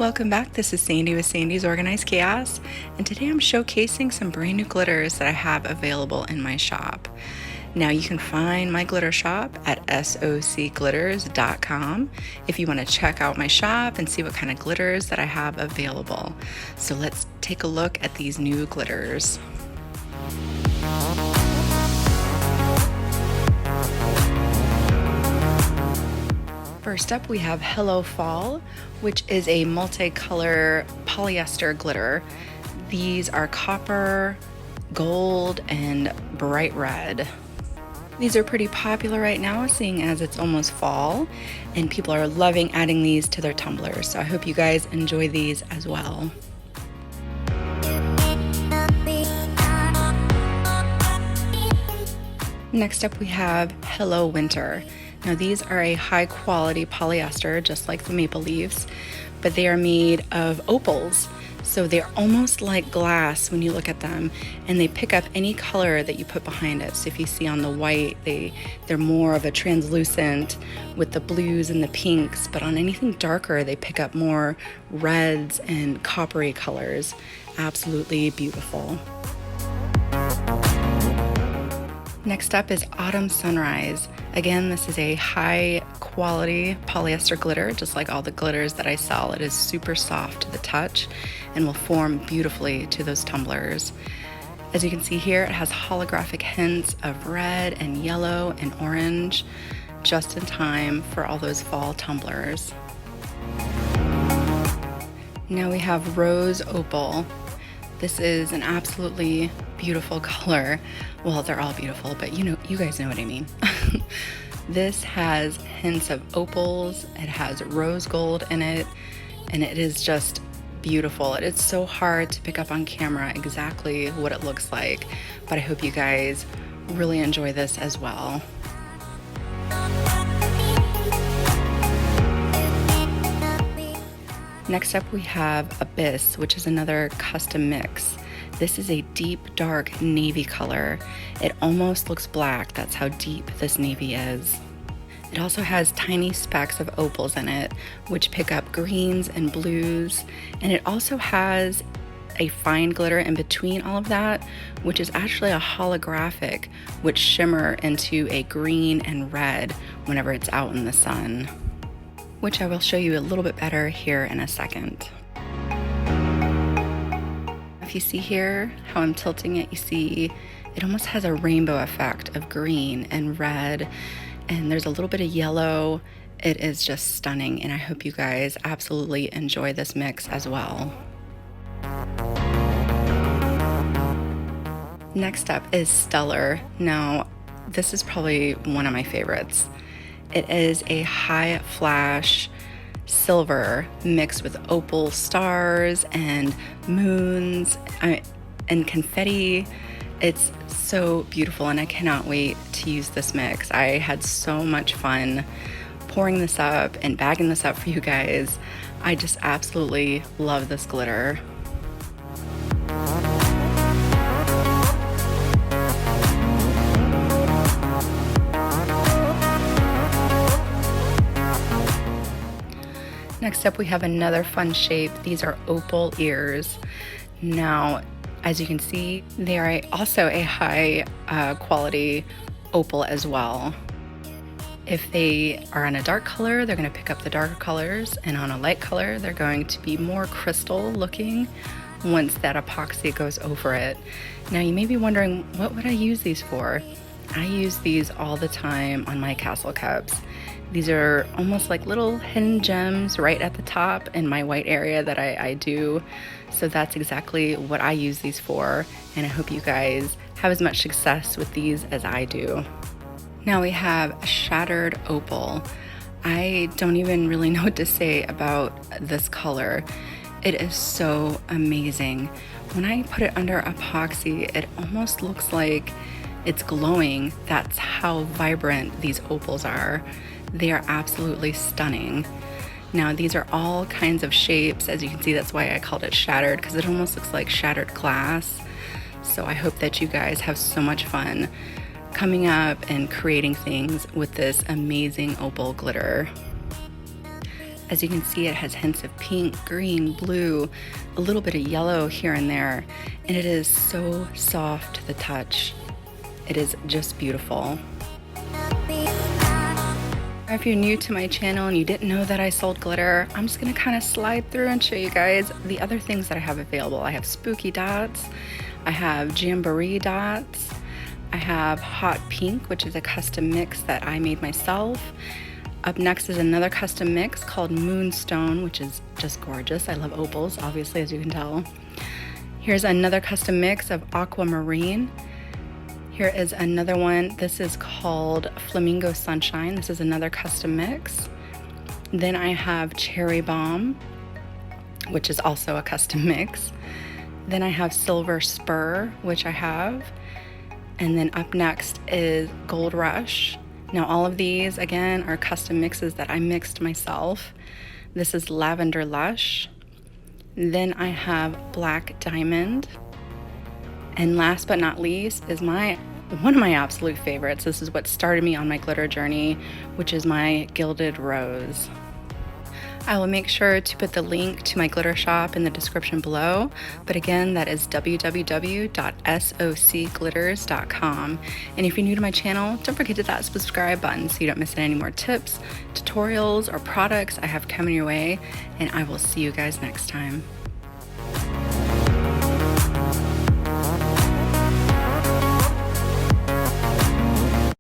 Welcome back. This is Sandy with Sandy's Organized Chaos, and today I'm showcasing some brand new glitters that I have available in my shop. Now you can find my glitter shop at socglitters.com if you want to check out my shop and see what kind of glitters that I have available. So let's take a look at these new glitters. First up, we have Hello Fall, which is a multicolor polyester glitter. These are copper, gold, and bright red. These are pretty popular right now, seeing as it's almost fall, and people are loving adding these to their tumblers. So I hope you guys enjoy these as well. Next up, we have Hello Winter. Now these are a high quality polyester, just like the maple leaves, but they are made of opals. So they're almost like glass when you look at them, and they pick up any color that you put behind it. So if you see on the white, they're more of a translucent with the blues and the pinks, but on anything darker, they pick up more reds and coppery colors. Absolutely beautiful. Next up is Autumn Sunrise. Again, this is a high quality polyester glitter, just like all the glitters that I sell. It is super soft to the touch and will form beautifully to those tumblers. As you can see here, it has holographic hints of red and yellow and orange, just in time for all those fall tumblers. Now we have Rose Opal. This is an absolutely beautiful color. Well, they're all beautiful, but you guys know what I mean. This has hints of opals, it has rose gold in it, and it is just beautiful. It is so hard to pick up on camera exactly what it looks like, but I hope you guys really enjoy this as well. Next up, we have Abyss, which is another custom mix. This is a deep, dark navy color. It almost looks black. That's how deep this navy is. It also has tiny specks of opals in it, which pick up greens and blues. And it also has a fine glitter in between all of that, which is actually a holographic, which shimmer into a green and red whenever it's out in the sun, which I will show you a little bit better here in a second. If you see here how I'm tilting it, you see it almost has a rainbow effect of green and red, and there's a little bit of yellow. It is just stunning, and I hope you guys absolutely enjoy this mix as well. Next up is Stellar. Now, this is probably one of my favorites. It is a high flash silver mixed with opal stars and moons and confetti. It's so beautiful, and I cannot wait to use this mix. I had so much fun pouring this up and bagging this up for you guys. I just absolutely love this glitter. Next up, we have another fun shape. These are opal ears. Now, as you can see, they are also a high quality opal as well. If they are in a dark color, they're going to pick up the darker colors, and on a light color, they're going to be more crystal looking once that epoxy goes over it. Now, you may be wondering, what would I use these for? I use these all the time on my castle cups. These are almost like little hidden gems right at the top in my white area that I do. So that's exactly what I use these for, and I hope you guys have as much success with these as I do. Now we have Shattered Opal. I don't even really know what to say about this color. It is so amazing. When I put it under epoxy, it almost looks like it's glowing. That's how vibrant these opals are. They are absolutely stunning. Now these are all kinds of shapes. As you can see, that's why I called it shattered, because it almost looks like shattered glass. So I hope that you guys have so much fun coming up and creating things with this amazing opal glitter. As you can see, it has hints of pink, green, blue, a little bit of yellow here and there, and it is so soft to the touch. It is just beautiful. If you're new to my channel and you didn't know that I sold glitter, I'm just gonna kind of slide through and show you guys the other things that I have available. I have spooky dots, I have jamboree dots, I have hot pink, which is a custom mix that I made myself. Up next is another custom mix called Moonstone, which is just gorgeous. I love opals, obviously, as you can tell. Here's another custom mix of aquamarine. Here is another one. This is called Flamingo Sunshine. This is another custom mix. Then I have Cherry Bomb, which is also a custom mix. Then I have Silver Spur, which I have. And then up next is Gold Rush. Now all of these, again, are custom mixes that I mixed myself. This is Lavender Lush. Then I have Black Diamond. And last but not least is one of my absolute favorites. This is what started me on my glitter journey, which is my Gilded Rose. I will make sure to put the link to my glitter shop in the description below, but again, that is www.socglitters.com. And if you're new to my channel, don't forget to hit that subscribe button so you don't miss any more tips, tutorials, or products I have coming your way, and I will see you guys next time.